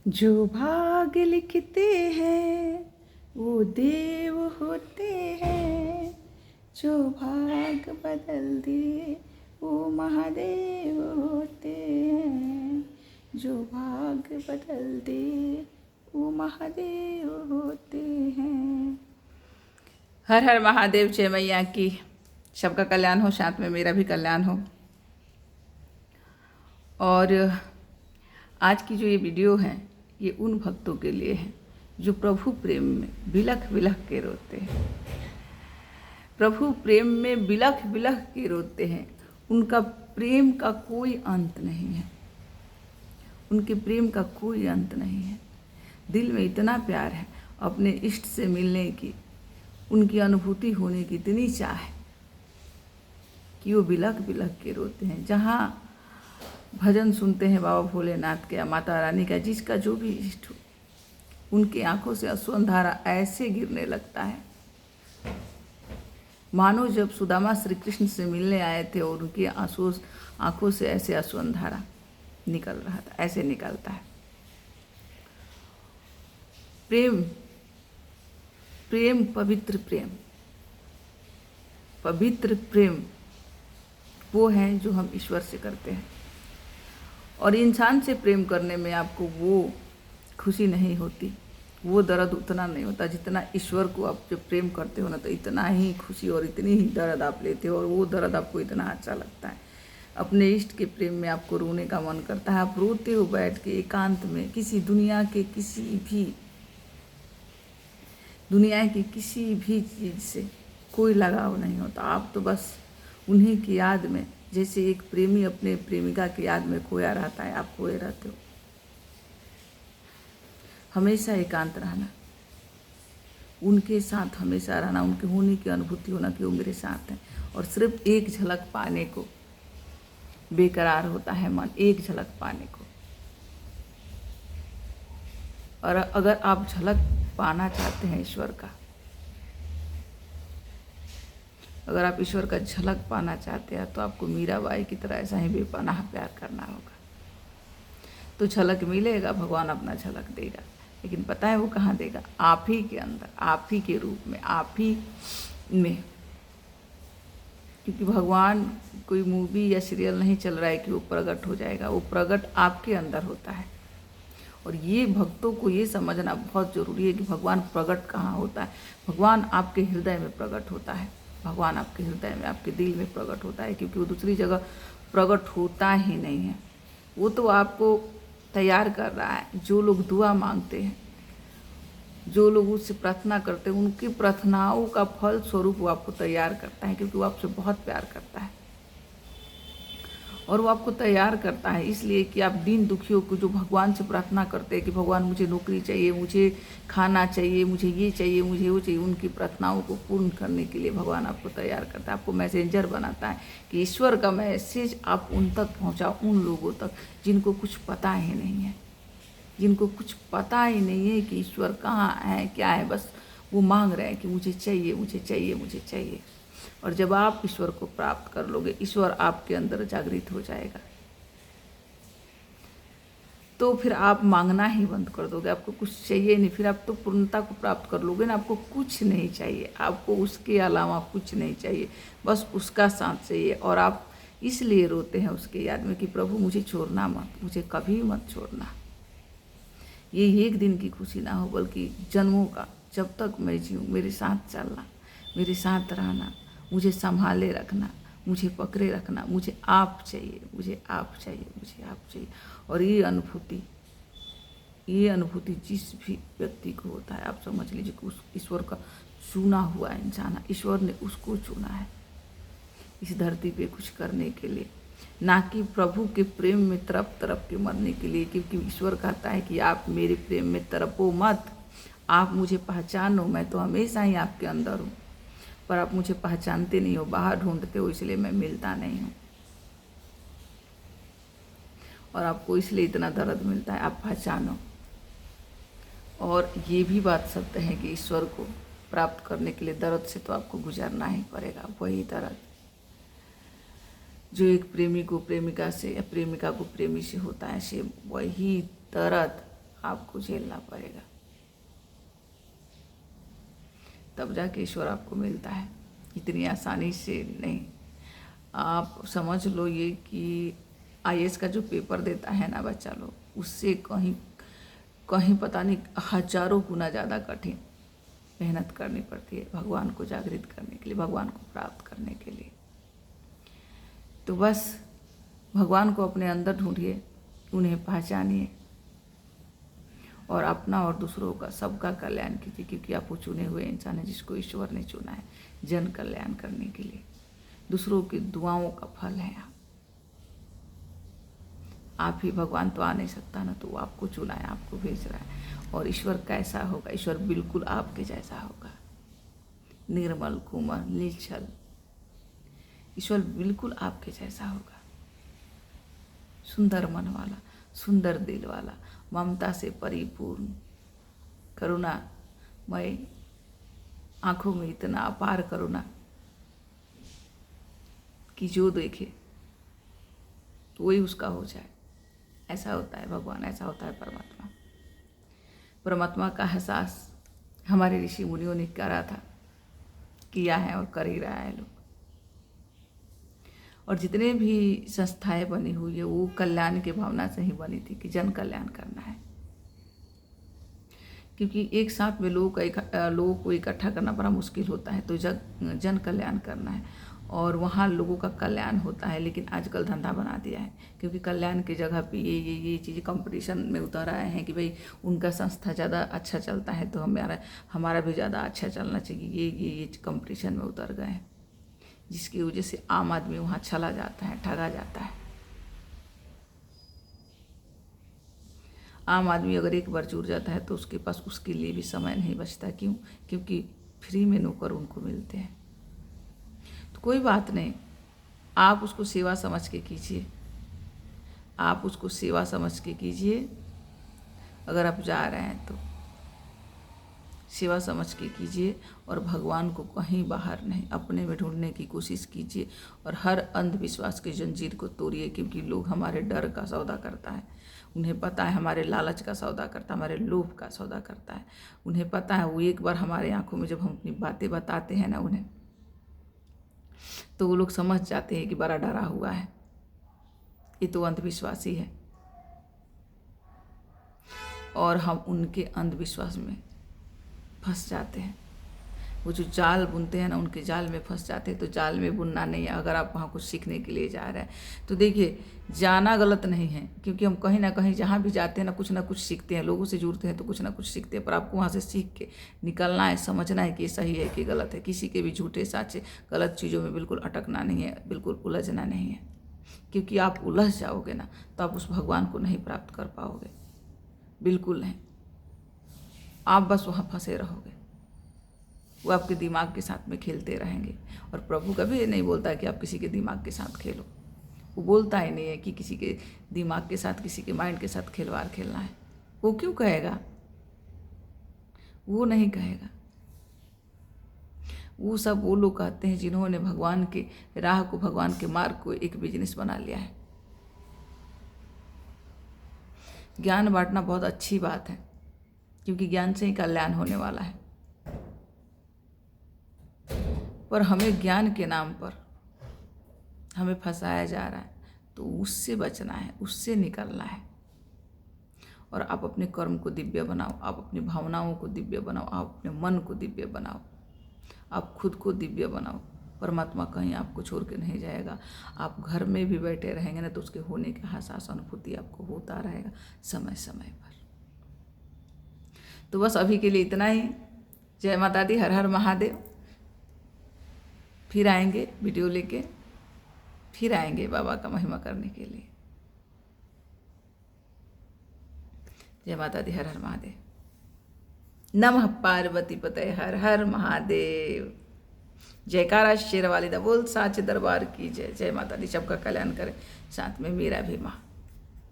जो भाग लिखते हैं वो देव होते हैं, जो भाग बदल दे वो महादेव होते हैं, जो भाग बदल दे वो महादेव होते हैं। हर हर महादेव, जय मैया की। सबका कल्याण हो, साथ में मेरा भी कल्याण हो। और आज की जो ये वीडियो है ये उन भक्तों के लिए है जो प्रभु प्रेम में बिलख बिलख के रोते हैं। प्रभु प्रेम में बिलख बिलख के रोते हैं। उनका प्रेम का कोई अंत नहीं है, उनके प्रेम का कोई अंत नहीं है। दिल में इतना प्यार है, अपने इष्ट से मिलने की, उनकी अनुभूति होने की इतनी चाह है कि वो बिलख बिलख के रोते हैं। जहाँ भजन सुनते हैं बाबा भोलेनाथ के या माता रानी का, जिसका जो भी इष्ट हो, उनकी आंखों से अश्रुधारा ऐसे गिरने लगता है मानो जब सुदामा श्री कृष्ण से मिलने आए थे और उनकी आंखों से ऐसे अश्रुधारा निकल रहा था, ऐसे निकलता है। प्रेम, प्रेम पवित्र प्रेम, पवित्र प्रेम वो है जो हम ईश्वर से करते हैं। और इंसान से प्रेम करने में आपको वो खुशी नहीं होती, वो दर्द उतना नहीं होता जितना ईश्वर को आप जब प्रेम करते हो ना, तो इतना ही खुशी और इतनी ही दर्द आप लेते हो और वो दर्द आपको इतना अच्छा लगता है। अपने इष्ट के प्रेम में आपको रोने का मन करता है, आप रोते हो बैठ के एकांत में। किसी दुनिया के किसी भी चीज़ से कोई लगाव नहीं होता। आप तो बस उन्हीं की याद में, जैसे एक प्रेमी अपने प्रेमिका की याद में खोया रहता है, आप खोए रहते हो। हमेशा एकांत रहना, उनके साथ हमेशा रहना, उनके होने की अनुभूति होना कि वो मेरे साथ हैं। और सिर्फ एक झलक पाने को बेकरार होता है मन, एक झलक पाने को। और अगर आप झलक पाना चाहते हैं ईश्वर का, अगर आप ईश्वर का झलक पाना चाहते हैं तो आपको मीराबाई की तरह ऐसा ही बेपनाह प्यार करना होगा। तो झलक मिलेगा, भगवान अपना झलक देगा। लेकिन पता है वो कहाँ देगा? आप ही के अंदर, आप ही के रूप में, आप ही में। क्योंकि भगवान कोई मूवी या सीरियल नहीं चल रहा है कि वो प्रकट हो जाएगा, वो प्रकट आपके अंदर होता है। और ये भक्तों को ये समझना बहुत ज़रूरी है कि भगवान प्रकट कहाँ होता है। भगवान आपके हृदय में प्रकट होता है, भगवान आपके हृदय में, आपके दिल में प्रकट होता है। क्योंकि वो दूसरी जगह प्रकट होता ही नहीं है। वो तो आपको तैयार कर रहा है। जो लोग दुआ मांगते हैं, जो लोग उससे प्रार्थना करते हैं, उनकी प्रार्थनाओं का फल स्वरूप वो आपको तैयार करता है। क्योंकि वो आपसे बहुत प्यार करता है और वो आपको तैयार करता है इसलिए कि आप दीन दुखियों को जो भगवान से प्रार्थना करते हैं कि भगवान मुझे नौकरी चाहिए, मुझे खाना चाहिए, मुझे ये चाहिए, मुझे वो चाहिए, उनकी प्रार्थनाओं को पूर्ण करने के लिए भगवान आपको तैयार करता है, आपको मैसेंजर बनाता है कि ईश्वर का मैसेज आप उन तक पहुँचाओ, उन लोगों तक जिनको कुछ पता ही नहीं है, जिनको कुछ पता ही नहीं है कि ईश्वर कहाँ है, क्या है। बस वो मांग रहे हैं कि मुझे चाहिए, मुझे चाहिए, मुझे चाहिए। और जब आप ईश्वर को प्राप्त कर लोगे, ईश्वर आपके अंदर जागृत हो जाएगा, तो फिर आप मांगना ही बंद कर दोगे। आपको कुछ चाहिए नहीं, फिर आप तो पूर्णता को प्राप्त कर लोगे ना। आपको कुछ नहीं चाहिए, आपको उसके अलावा कुछ नहीं चाहिए, बस उसका साथ चाहिए। और आप इसलिए रोते हैं उसके याद में कि प्रभु मुझे छोड़ना मत, मुझे कभी मत छोड़ना। ये एक दिन की खुशी ना हो, बल्कि जन्मों का, जब तक मैं जीऊँ मेरे साथ चलना, मेरे साथ रहना, मुझे संभाले रखना, मुझे पकड़े रखना। मुझे आप चाहिए, मुझे आप चाहिए, मुझे आप चाहिए। और ये अनुभूति जिस भी व्यक्ति को होता है, आप समझ लीजिए कि उस ईश्वर का चुना हुआ इंसान है। ईश्वर ने उसको चुना है इस धरती पे कुछ करने के लिए, ना कि प्रभु के प्रेम में तड़प तड़प के मरने के लिए। क्योंकि ईश्वर कहता है कि आप मेरे प्रेम में तड़पो मत, आप मुझे पहचानो, मैं तो हमेशा ही आपके अंदर हूँ, पर आप मुझे पहचानते नहीं हो, बाहर ढूंढते हो, इसलिए मैं मिलता नहीं हूँ। और आपको इसलिए इतना दर्द मिलता है, आप पहचानो। और ये भी बात सत्य है कि ईश्वर को प्राप्त करने के लिए दर्द से तो आपको गुजरना ही पड़ेगा। वही दर्द जो एक प्रेमी को प्रेमिका से या प्रेमिका को प्रेमी से होता है, से वही दर्द आपको झेलना पड़ेगा, तब जाके ईश्वर आपको मिलता है, इतनी आसानी से नहीं। आप समझ लो ये कि आईएएस का जो पेपर देता है ना बच्चा लोग, उससे कहीं कहीं पता नहीं हजारों गुना ज़्यादा कठिन मेहनत करनी पड़ती है भगवान को जागृत करने के लिए, भगवान को प्राप्त करने के लिए। तो बस भगवान को अपने अंदर ढूंढिए, उन्हें पहचानिए और अपना और दूसरों का सबका कल्याण कीजिए, क्योंकि आप वो चुने हुए इंसान हैं जिसको ईश्वर ने चुना है जन कल्याण करने के लिए। दूसरों की दुआओं का फल है आप ही। भगवान तो आ नहीं सकता ना, तो वो आपको चुना है, आपको भेज रहा है। और ईश्वर कैसा होगा? ईश्वर बिल्कुल आपके जैसा होगा, निर्मल, कोमल, निश्चल। ईश्वर बिल्कुल आपके जैसा होगा, सुंदर मन वाला, सुंदर दिल वाला, ममता से परिपूर्ण, करुणामय, आंखों में इतना अपार करुणा कि जो देखे तो वही उसका हो जाए। ऐसा होता है भगवान, ऐसा होता है परमात्मा। परमात्मा का एहसास हमारे ऋषि मुनियों ने करा था, किया है और कर ही रहा है लोग। और जितने भी संस्थाएं बनी हुई है वो कल्याण की भावना से ही बनी थी कि जन कल्याण करना है, क्योंकि एक साथ में लोगों को इकट्ठा करना बड़ा मुश्किल होता है। तो जन कल्याण करना है और वहाँ लोगों का कल्याण होता है। लेकिन आजकल धंधा बना दिया है, क्योंकि कल्याण की जगह पे ये चीज़ें कंपटीशन में उतर आए हैं कि भाई उनका संस्था ज़्यादा अच्छा चलता है तो हमारा भी ज़्यादा अच्छा चलना चाहिए। ये कंपटीशन में उतर गए हैं, जिसकी वजह से आम आदमी वहाँ चला जाता है, ठगा जाता है। आम आदमी अगर एक बार जुड़ जाता है तो उसके पास उसके लिए भी समय नहीं बचता। क्यों? क्योंकि फ्री में नौकर उनको मिलते हैं। तो कोई बात नहीं, आप उसको सेवा समझ के कीजिए, आप उसको सेवा समझ के कीजिए। अगर आप जा रहे हैं तो सेवा समझ के कीजिए और भगवान को कहीं बाहर नहीं, अपने में ढूंढने की कोशिश कीजिए। और हर अंधविश्वास की जंजीर को तोड़िए, क्योंकि लोग हमारे डर का सौदा करता है, उन्हें पता है हमारे लालच का सौदा करता है, हमारे लोभ का सौदा करता है। उन्हें पता है वो एक बार हमारे आंखों में जब हम अपनी बातें बताते हैं ना उन्हें, तो वो लोग समझ जाते हैं कि बड़ा डरा हुआ है, ये तो अंधविश्वासी है। और हम उनके अंधविश्वास में फंस जाते हैं। वो जो जाल बुनते हैं ना, उनके जाल में फंस जाते हैं। तो जाल में बुनना नहीं है। अगर आप वहाँ कुछ सीखने के लिए जा रहे हैं तो देखिए, जाना गलत नहीं है, क्योंकि हम कहीं ना कहीं जहाँ भी जाते हैं ना कुछ सीखते हैं, लोगों से जुड़ते हैं तो कुछ ना कुछ सीखते हैं। पर आपको वहाँ से सीख के निकलना है, समझना है कि सही है कि गलत है। किसी के भी झूठे साचे गलत चीज़ों में बिल्कुल अटकना नहीं है, बिल्कुल उलझना नहीं है, क्योंकि आप उलझ जाओगे ना तो आप उस भगवान को नहीं प्राप्त कर पाओगे, बिल्कुल नहीं। आप बस वहाँ फंसे रहोगे, वो आपके दिमाग के साथ में खेलते रहेंगे। और प्रभु कभी ये नहीं बोलता कि आप किसी के दिमाग के साथ खेलो, वो बोलता ही नहीं है कि किसी के दिमाग के साथ, किसी के माइंड के साथ खिलवाड़ खेलना है। वो क्यों कहेगा? वो नहीं कहेगा। वो सब वो लोग कहते हैं जिन्होंने भगवान के राह को, भगवान के मार्ग को एक बिजनेस बना लिया है। ज्ञान बांटना बहुत अच्छी बात है, क्योंकि ज्ञान से ही कल्याण होने वाला है। पर हमें ज्ञान के नाम पर हमें फंसाया जा रहा है, तो उससे बचना है, उससे निकलना है। और आप अपने कर्म को दिव्य बनाओ, आप अपनी भावनाओं को दिव्य बनाओ, आप अपने मन को दिव्य बनाओ, आप खुद को दिव्य बनाओ। परमात्मा कहीं आपको छोड़ के नहीं जाएगा। आप घर में भी बैठे रहेंगे ना तो उसके होने का एहसास, अनुभूति आपको होता रहेगा समय समय पर। तो बस अभी के लिए इतना ही। जय माता दी, हर हर महादेव। फिर आएंगे वीडियो लेके, फिर आएंगे बाबा का महिमा करने के लिए। जय माता दी, हर हर महादेव। नमः पार्वती पते, हर हर महादेव। जयकारा शेर वाली दा बोल, साचे दरबार की जय। जय माता दी, सबका कल्याण करे, साथ में मेरा भी माँ।